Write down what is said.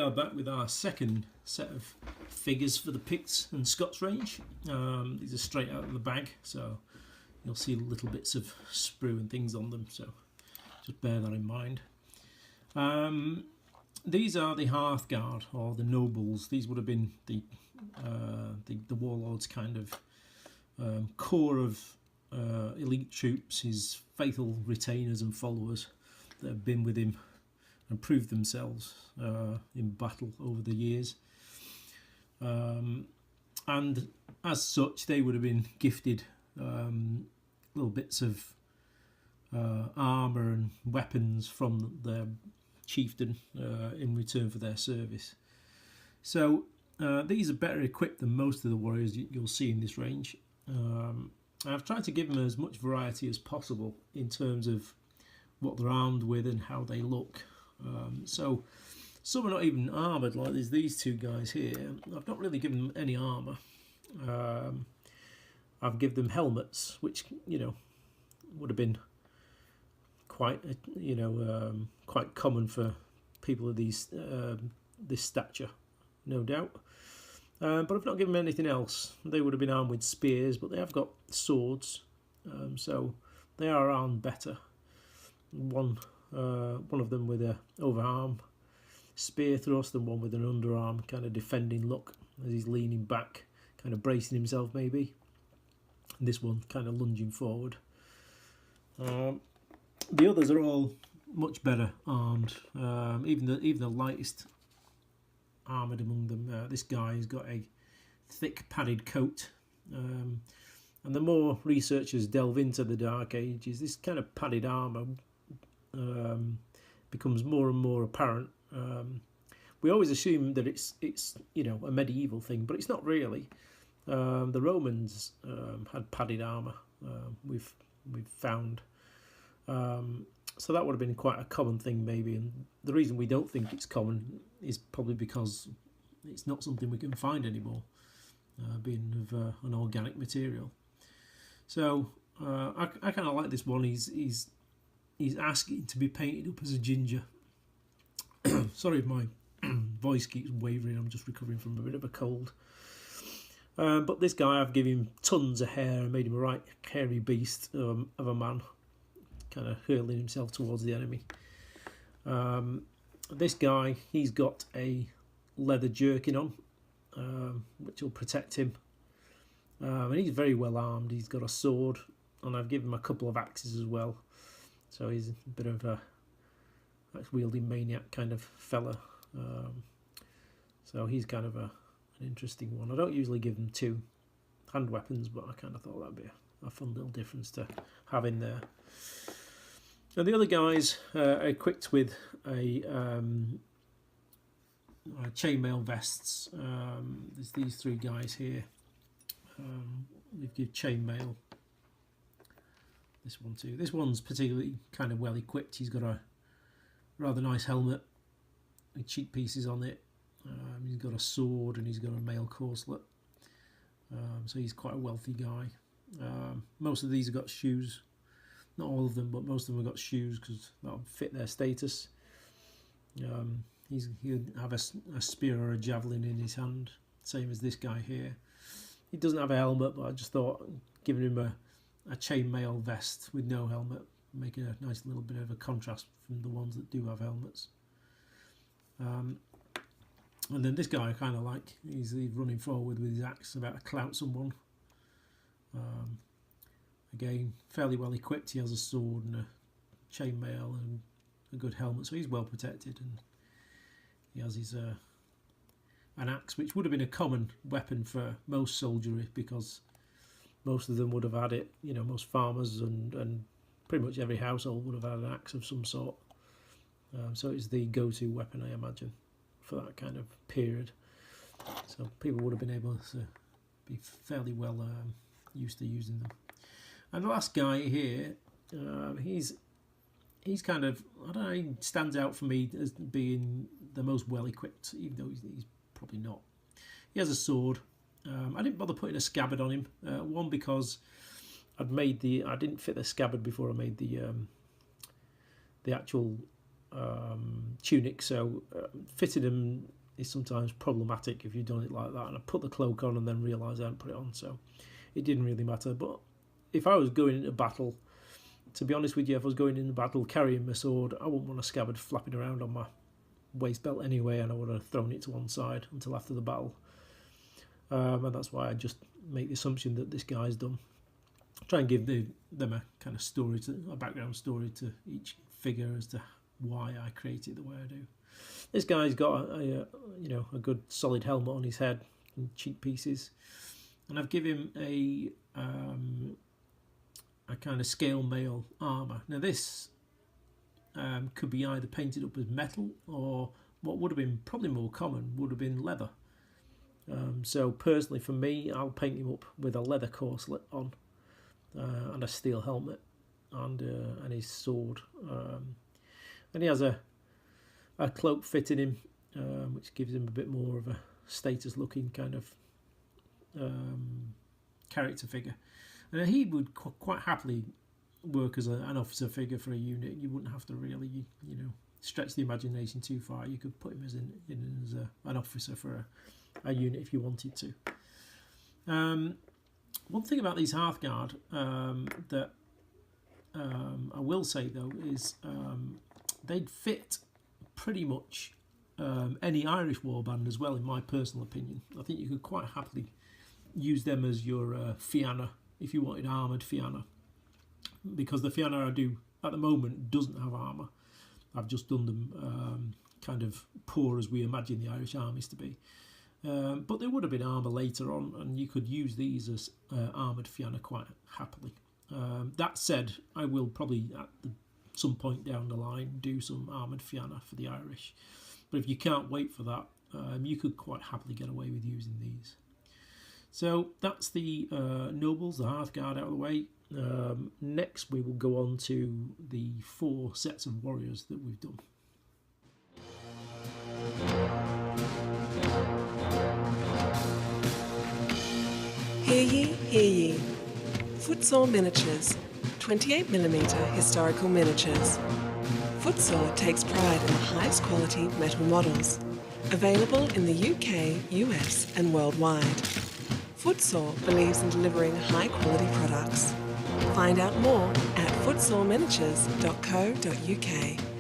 are back with our second set of figures for the Picts and Scots range. These are straight out of the bag, so you'll see little bits of sprue and things on them, so just bear that in mind. These are the Hearthguard, or the Nobles. These would have been the warlord's kind of core of elite troops, his faithful retainers and followers that have been with him and proved themselves in battle over the years. And as such, they would have been gifted little bits of armour and weapons from their chieftain in return for their service. So these are better equipped than most of the warriors you'll see in this range. I've tried to give them as much variety as possible in terms of what they're armed with and how they look. So some are not even armoured, like these two guys here. I've not really given them any armour. I've given them helmets, which would have been quite quite common for people of this stature, no doubt. But I've not given them anything else. They would have been armed with spears, but they have got swords, so they are armed better. One of them with a overarm spear thrust and one with an underarm kind of defending look as he's leaning back, kind of bracing himself maybe. And this one kind of lunging forward. The others are all much better armed. Even the lightest armoured among them. This guy's got a thick padded coat. And the more researchers delve into the Dark Ages, this kind of padded armour becomes more and more apparent. We always assume that it's a medieval thing, but it's not really. The Romans had padded armour. We've found, so that would have been quite a common thing maybe. And the reason we don't think it's common is probably because it's not something we can find anymore, being of an organic material. So I kind of like this one. He's asking to be painted up as a ginger. Sorry if my voice keeps wavering, I'm just recovering from a bit of a cold. But this guy, I've given him tons of hair and made him a right hairy beast of a man, kind of hurling himself towards the enemy. This guy, he's got a leather jerkin on, which will protect him. And he's very well armed. He's got a sword, and I've given him a couple of axes as well. So he's a bit of a axe-wielding maniac kind of fella. So he's kind of an interesting one. I don't usually give them two hand weapons, but I kind of thought that'd be a fun little difference to have in there. And the other guys are equipped with a chainmail vests. There's these three guys here. They give chainmail. This one too. This one's particularly kind of well equipped. He's got a rather nice helmet with cheek pieces on it. He's got a sword and he's got a mail corselet. So he's quite a wealthy guy. Most of these have got shoes. Not all of them, but most of them have got shoes because that'll fit their status. He'll have a spear or a javelin in his hand, same as this guy here. He doesn't have a helmet, but I just thought giving him a chainmail vest with no helmet, making a nice little bit of a contrast from the ones that do have helmets. And then this guy I kind of like. He's running forward with his axe, about to clout someone. Again, fairly well equipped. He has a sword and a chainmail and a good helmet, so he's well protected. And he has his an axe, which would have been a common weapon for most soldiery because most of them would have had it. Most farmers and pretty much every household would have had an axe of some sort. So it's the go-to weapon, I imagine, for that kind of period. So people would have been able to be fairly well used to using them. And the last guy here, he's kind of, I don't know, he stands out for me as being the most well equipped, even though he's probably not. He has a sword. I didn't bother putting a scabbard on him. One, because I didn't fit the scabbard before I made the actual tunic, so fitting them is sometimes problematic if you've done it like that. And I put the cloak on and then realised I hadn't put it on, so it didn't really matter. But if I was going into battle, to be honest with you, if I was going into battle carrying my sword, I wouldn't want a scabbard flapping around on my waist belt anyway, and I would have thrown it to one side until after the battle. And that's why I just make the assumption that this guy's done. Try and give them a kind of story, a background story to each figure as to why I create it the way I do. This guy's got a good solid helmet on his head in cheap pieces, and I've given him a kind of scale mail armour. Now this could be either painted up as metal, or what would have been probably more common would have been leather. So personally for me, I'll paint him up with a leather corselet on, and a steel helmet, and his sword, and he has a cloak fitting him, which gives him a bit more of a status looking kind of character figure. And he would quite happily work as an officer figure for a unit. You wouldn't have to really, stretch the imagination too far. You could put him as an officer for a unit if you wanted to. One thing about these Hearthguard that I will say though is they'd fit pretty much any Irish warband as well, in my personal opinion. I think you could quite happily use them as your Fianna if you wanted armoured Fianna, because the Fianna I do at the moment doesn't have armour. I've just done them kind of poor as we imagine the Irish armies to be. But there would have been armour later on, and you could use these as armoured Fianna quite happily. That said, I will probably at some point down the line do some armoured Fianna for the Irish. But if you can't wait for that, you could quite happily get away with using these. So that's the nobles, the Hearthguard out of the way. Next we will go on to the 4 sets of warriors that we've done. Hear ye, hear ye. Footsore Miniatures, 28mm historical miniatures. Footsore takes pride in the highest quality metal models, available in the UK, US and worldwide. Footsore believes in delivering high quality products. Find out more at footsoreminiatures.co.uk.